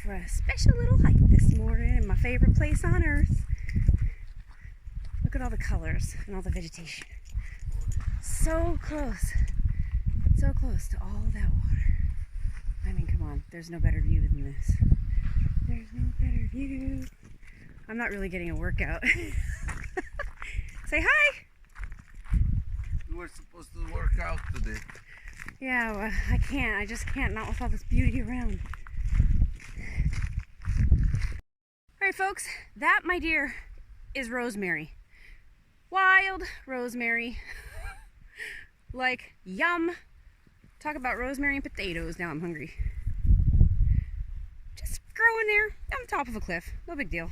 for a special little hike this morning in my favorite place on earth. Look at all the colors and all the vegetation. So close to all that water. I mean, come on, there's no better view than this. There's no better view. I'm not really getting a workout. Say hi! You were supposed to work out today. Yeah, well, I can't. I just can't, not with all this beauty around. Alright folks, that, my dear, is rosemary. Wild rosemary. Like, yum. Talk about rosemary and potatoes. Now I'm hungry. Just growing there on the top of a cliff. No big deal.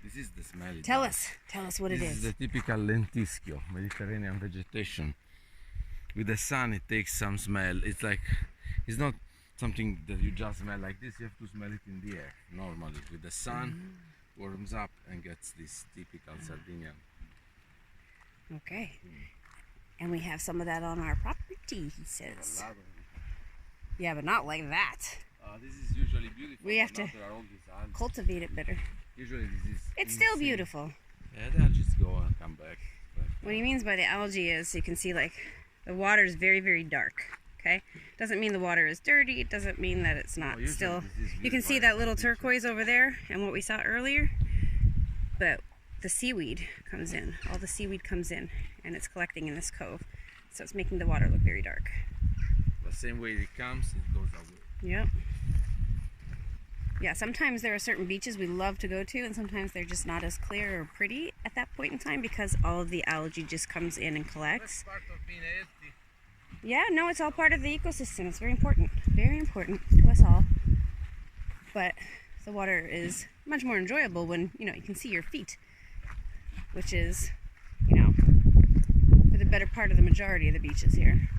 This is the smell. Tell us what it This is the typical lentischio, Mediterranean vegetation. With the sun it takes some smell. It's like, it's not something that you just smell like this. You have to smell it in the air normally. With the sun, warms up and gets this typical Sardinian. Okay. And we have some of that on our property, he says. Yeah, but not like that. This is usually beautiful. We have to cultivate it better. Usually this is It's still beautiful. Yeah, they'll just go and come back. But, what he means by the algae is you can see, like, the water is very, very dark. Okay? Doesn't mean the water is dirty. It doesn't mean that it's not still. You can see that little turquoise over there and what we saw earlier. But the seaweed comes in. All the seaweed comes in and it's collecting in this cove. So it's making the water look very dark. The same way it comes, it goes away. Yep. Yeah, sometimes there are certain beaches we love to go to, and sometimes they're just not as clear or pretty at that point in time because all of the algae just comes in and collects. That's part of being healthy. Yeah, no, it's all part of the ecosystem. It's very important to us all. But the water is much more enjoyable when, you know, you can see your feet, which is, you know, for the better part of the majority of the beaches here.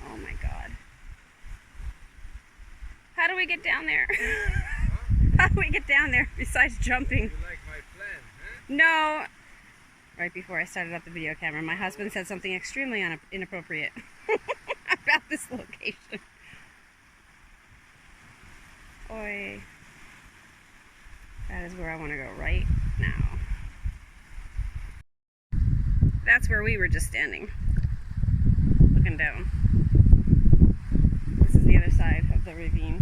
Oh my God. How do we get down there? How do we get down there besides jumping? You like my plan, huh? No. Right before I started up the video camera, my husband said something extremely inappropriate about this location. Oi. That is where I want to go right now. That's where we were just standing, looking down. This is the other side of the ravine.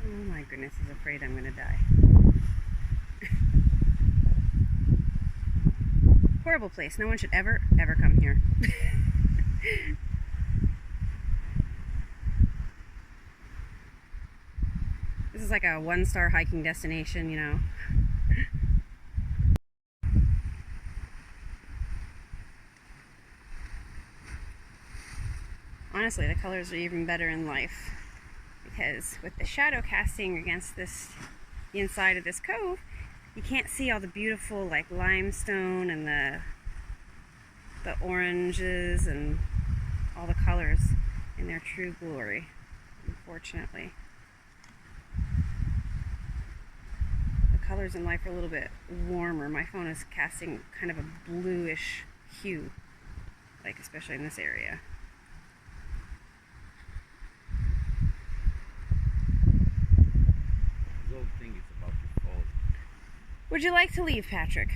Oh my goodness, he's afraid I'm gonna die. Horrible place. No one should ever come here. This is like a one-star hiking destination, you know. Honestly, the colors are even better in life because with the shadow casting against the inside of this cove, you can't see all the beautiful, like, limestone and the oranges and all the colors in their true glory, unfortunately. The colors in life are a little bit warmer. My phone is casting kind of a bluish hue, like especially in this area. Would you like to leave, Patrick?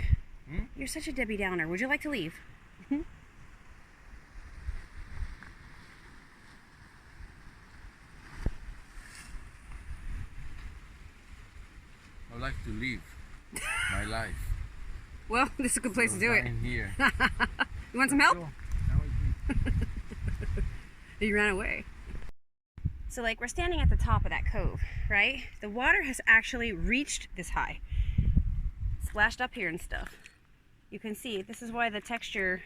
Hmm? You're such a Debbie Downer. Would you like to leave? I like to live my life. Well, this is a good place to do it. I'm here. You want some help? So, now it's me. You ran away. So like we're standing at the top of that cove, right? The water has actually reached this high. Splashed up here and stuff. You can see, this is why the texture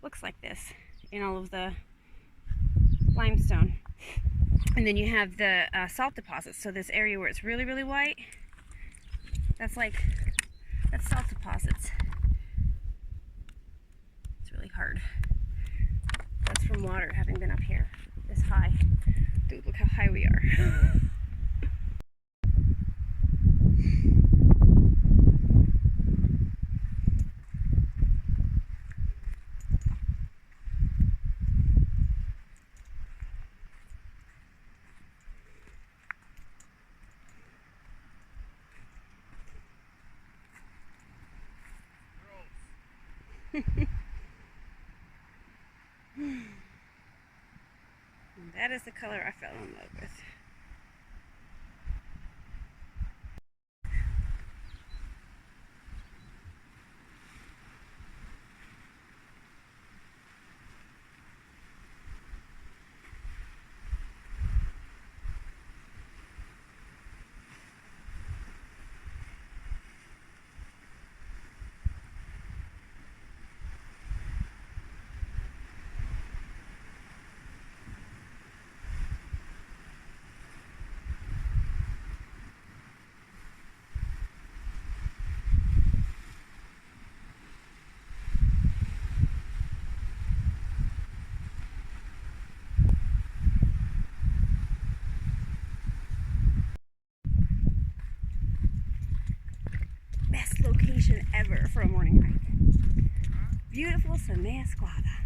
looks like this in all of the limestone. And then you have the salt deposits. So this area where it's really, really white, that's salt deposits. It's really hard. That's from water having been up here this high. Dude, look how high we are. And that is the color I fell in love with. Best location ever for a morning hike. Beautiful S'anea Scoada.